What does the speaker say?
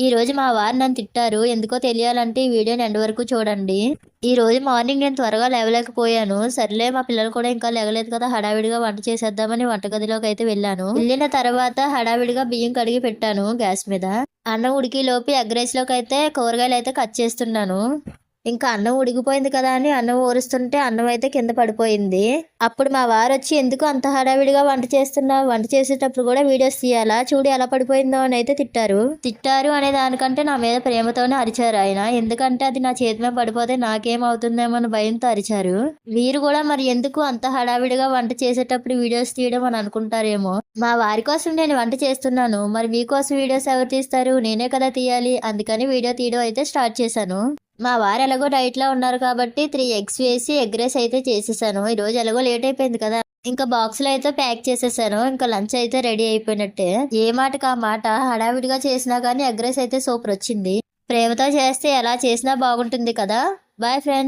ఈ రోజు మా వారు నన్ను తిట్టారు. ఎందుకో తెలియాలంటే ఈ వీడియోని ఎండ్ వరకు చూడండి. ఈ రోజు మార్నింగ్ నేను త్వరగా లేవలేకపోయాను. సర్లే మా పిల్లలు కూడా ఇంకా లేగలేదు కదా, హడావిడిగా వంట చేసేద్దామని వంటగదిలోకి అయితే వెళ్ళాను. వెళ్ళిన తర్వాత హడావిడిగా బియ్యం కడిగి పెట్టాను గ్యాస్ మీద. అన్నం ఉడికేలోపు ఎగ్ రైస్ లోకి అయితే కూరగాయలు అయితే కట్ చేస్తున్నాను. ఇంకా అన్నం ఉడికిపోయింది కదా అని అన్నం ఊరుస్తుంటే అన్నం అయితే కింద పడిపోయింది. అప్పుడు మా వారు వచ్చి, ఎందుకు అంత హడావిడిగా వంట చేస్తున్నావు, వంట చేసేటప్పుడు కూడా వీడియోస్ తీయాలా, చూడు ఎలా పడిపోయిందో అని అయితే తిట్టారు అనే దానికంటే నా మీద ప్రేమతోనే అరిచారు ఆయన. ఎందుకంటే అది నా చేతి మీద పడిపోతే నాకేమవుతుందేమో అని భయంతో అరిచారు. వీరు కూడా మరి ఎందుకు అంత హడావిడిగా వంట చేసేటప్పుడు వీడియోస్ తీయడం అని అనుకుంటారేమో. మా వారి కోసం నేను వంట చేస్తున్నాను, మరి మీకోసం వీడియోస్ ఎవరు తీస్తారు, నేనే కదా తీయాలి. అందుకని వీడియో తీయడం అయితే స్టార్ట్ చేశాను. మా వారు ఎలాగో డైట్లో ఉన్నారు కాబట్టి 3 ఎగ్స్ వేసి ఎగ్ రైస్ అయితే చేసేసాను. ఈరోజు ఎలాగో లేట్ అయిపోయింది కదా, ఇంకా బాక్స్లో అయితే ప్యాక్ చేసేసాను. ఇంకా లంచ్ అయితే రెడీ అయిపోయినట్టే. ఏ మాటకు ఆ మాట, హడావిడిగా చేసినా కానీ ఎగ్ రైస్ అయితే సూపర్ వచ్చింది. ప్రేమతో చేస్తే ఎలా చేసినా బాగుంటుంది కదా. Bye friends.